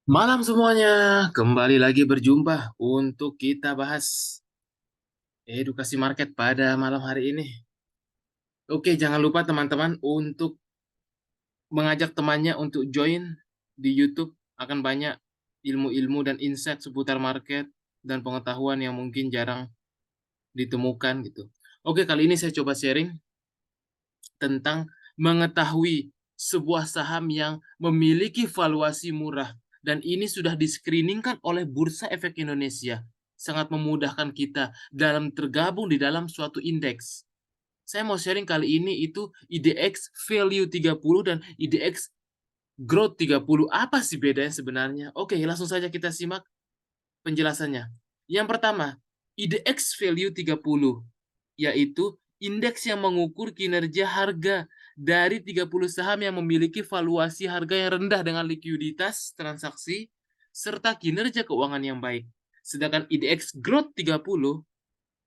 Malam semuanya, kembali lagi berjumpa untuk kita bahas edukasi market pada malam hari ini. Oke, jangan lupa teman-teman untuk mengajak temannya untuk join di YouTube. Akan banyak ilmu-ilmu dan insight seputar market dan pengetahuan yang mungkin jarang ditemukan gitu. Oke, kali ini saya coba sharing tentang mengetahui sebuah saham yang memiliki valuasi murah dan ini sudah di-screening-kan oleh Bursa Efek Indonesia. Sangat memudahkan kita dalam tergabung di dalam suatu indeks. Saya mau sharing kali ini itu IDX Value 30 dan IDX Growth 30. Apa sih bedanya sebenarnya? Oke, langsung saja kita simak penjelasannya. Yang pertama, IDX Value 30 yaitu indeks yang mengukur kinerja harga dari 30 saham yang memiliki valuasi harga yang rendah dengan likuiditas transaksi serta kinerja keuangan yang baik. Sedangkan IDX Growth 30,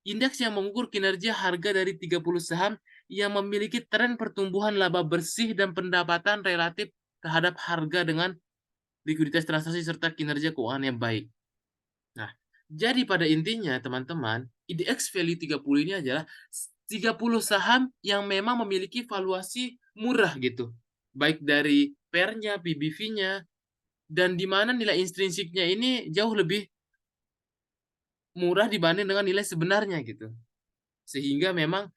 indeks yang mengukur kinerja harga dari 30 saham yang memiliki tren pertumbuhan laba bersih dan pendapatan relatif terhadap harga dengan likuiditas transaksi serta kinerja keuangan yang baik. Nah, jadi pada intinya teman-teman, IDX Value 30 ini adalah 30 saham yang memang memiliki valuasi murah gitu. Baik dari PER-nya, PBV-nya, dan di mana nilai intrinsiknya ini jauh lebih murah dibanding dengan nilai sebenarnya gitu. Sehingga memang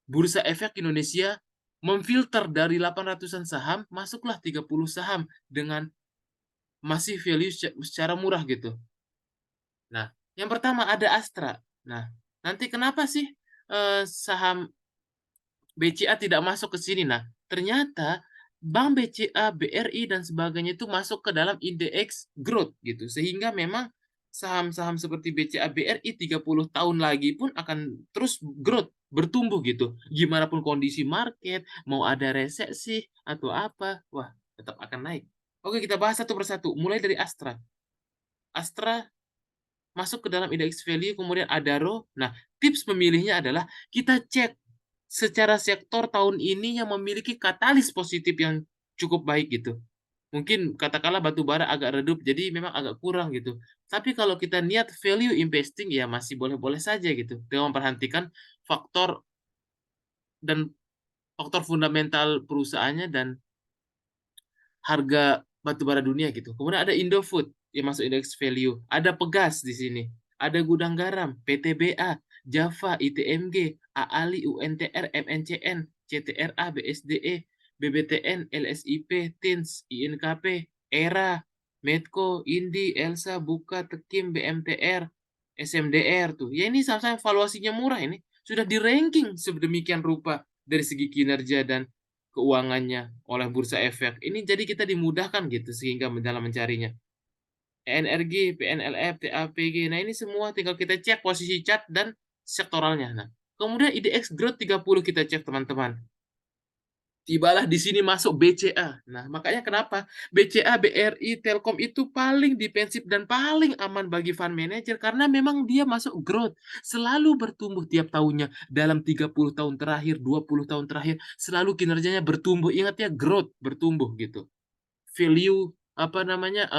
Bursa Efek Indonesia memfilter dari 800-an saham, masuklah 30 saham dengan masih value secara murah gitu. Nah, yang pertama ada Astra. Nah, nanti kenapa sih saham BCA tidak masuk ke sini? Nah, ternyata Bank BCA, BRI, dan sebagainya itu masuk ke dalam indeks growth gitu. Sehingga memang saham-saham seperti BCA, BRI 30 tahun lagi pun akan terus growth, bertumbuh gitu. Gimana pun kondisi market, mau ada resesi atau apa, wah tetap akan naik. Oke, kita bahas satu persatu. Mulai dari Astra. Astra masuk ke dalam index value, kemudian Adaro. Nah, tips memilihnya adalah kita cek secara sektor tahun ini yang memiliki katalis positif yang cukup baik gitu. Mungkin katakanlah batu bara agak redup, jadi memang agak kurang gitu. Tapi kalau kita niat value investing ya masih boleh-boleh saja gitu. Dengan memperhatikan faktor dan faktor fundamental perusahaannya dan harga batubara dunia gitu. Kemudian ada Indofood yang masuk indeks value. Ada Pegas di sini. Ada Gudang Garam, PTBA, Java, ITMG, AALI, UNTR, MNCN, CTRA, BSDE, BBTN, LSIP, TINS, INKP, ERA, Medco, Indi, Elsa, Buka, Tekim, BMTR, SMDR tuh. Ya ini sama-sama valuasinya murah ini. Sudah di ranking sedemikian rupa dari segi kinerja dan keuangannya oleh Bursa Efek. Ini jadi kita dimudahkan gitu sehingga dalam mencarinya. ENRG, PNLF, TAPG. Nah, ini semua tinggal kita cek posisi chart dan sektoralnya. Nah, kemudian IDX Growth 30 kita cek teman-teman. Tibalah di sini masuk BCA. Nah, makanya kenapa BCA, BRI, Telkom itu paling defensif dan paling aman bagi fund manager karena memang dia masuk growth, selalu bertumbuh tiap tahunnya. Dalam 30 tahun terakhir, 20 tahun terakhir, selalu kinerjanya bertumbuh. Ingat ya, growth, bertumbuh gitu. Value apa namanya?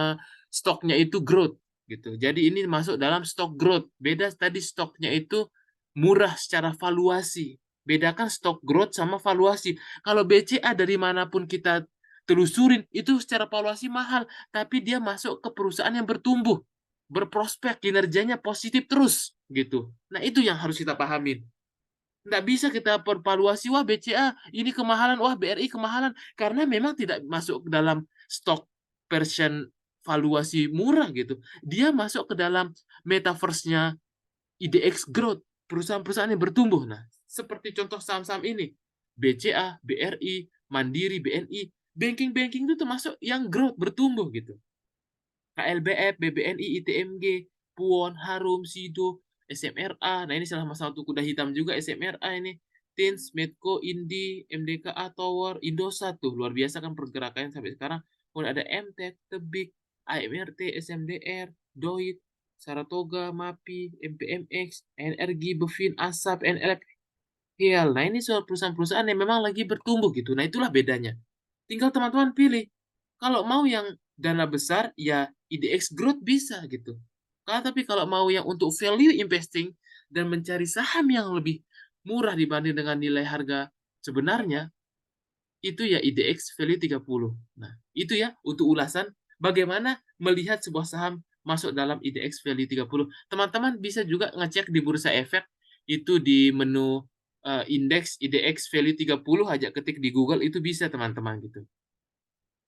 Stoknya itu growth gitu. Jadi ini masuk dalam stok growth. Beda tadi stoknya itu murah secara valuasi. Bedakan stok growth sama valuasi. Kalau BCA dari manapun kita telusurin, itu secara valuasi mahal. Tapi dia masuk ke perusahaan yang bertumbuh. Berprospek, kinerjanya positif terus. Gitu. Nah itu yang harus kita pahamin. Nggak bisa kita pervaluasi, wah BCA ini kemahalan, wah BRI kemahalan. Karena memang tidak masuk ke dalam stok version valuasi murah gitu. Dia masuk ke dalam metaverse-nya IDX Growth, perusahaan-perusahaan yang bertumbuh. Nah, seperti contoh saham-saham ini, BCA, BRI, Mandiri, BNI, banking-banking itu termasuk yang growth, bertumbuh gitu. KLBF, BBNI, ITMG, Puon, Harum, Sido, SMRA. Nah, ini salah satu kuda hitam juga SMRA ini. Tins, Medco, Indi, MDKA, Tower, Indosat tuh. Luar biasa kan pergerakannya sampai sekarang. Kemudian ada MTEK, Tebik, AMRT, SMDR, Doit, Saratoga, MAPI, MPMX, NRG, Bevin, Asap, NLF, Hial. Nah, ini soal perusahaan-perusahaan yang memang lagi bertumbuh gitu. Nah, itulah bedanya. Tinggal teman-teman pilih. Kalau mau yang dana besar, ya IDX growth bisa gitu. Tapi kalau mau yang untuk value investing dan mencari saham yang lebih murah dibanding dengan nilai harga sebenarnya, itu ya IDX value 30. Nah, itu ya untuk ulasan bagaimana melihat sebuah saham masuk dalam IDX value 30. Teman-teman bisa juga ngecek di Bursa Efek, itu di menu indeks IDX value 30 aja ketik di Google itu bisa teman-teman gitu.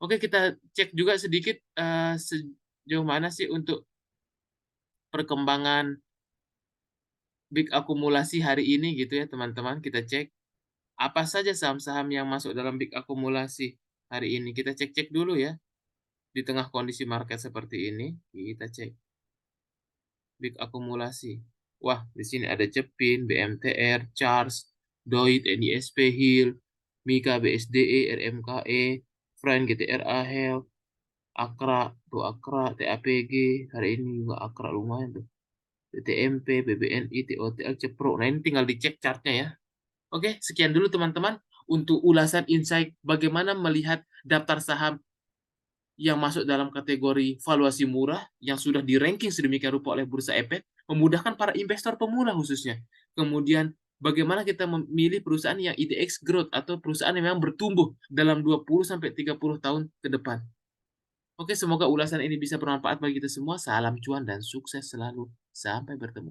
Oke, kita cek juga sedikit sejauh mana sih untuk perkembangan big akumulasi hari ini gitu ya teman-teman. Kita cek apa saja saham-saham yang masuk dalam big akumulasi hari ini. Kita cek-cek dulu ya. Di tengah kondisi market seperti ini, kita cek big akumulasi. Wah, di sini ada Cepin, BMTR, Charles, Doit, NISP, Hill, Mika, BSDE, RMKE, Friend, GTRA, Health, Akra, tuh Akra, TAPG, hari ini juga Akra lumayan tuh. TTMP, BBNI, TOTL, Cepro. Nah, ini tinggal dicek chartnya ya. Oke, sekian dulu teman-teman untuk ulasan insight bagaimana melihat daftar saham yang masuk dalam kategori valuasi murah yang sudah di-ranking sedemikian rupa oleh Bursa Efek, memudahkan para investor pemula khususnya. Kemudian bagaimana kita memilih perusahaan yang IDX growth atau perusahaan yang memang bertumbuh dalam 20 sampai 30 tahun ke depan. Oke, semoga ulasan ini bisa bermanfaat bagi kita semua. Salam cuan dan sukses selalu. Sampai bertemu.